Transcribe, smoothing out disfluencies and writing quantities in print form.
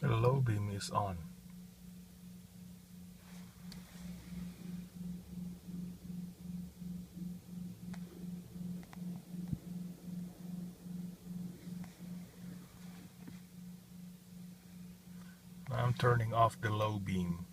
The low beam is on. I'm turning off the low beam.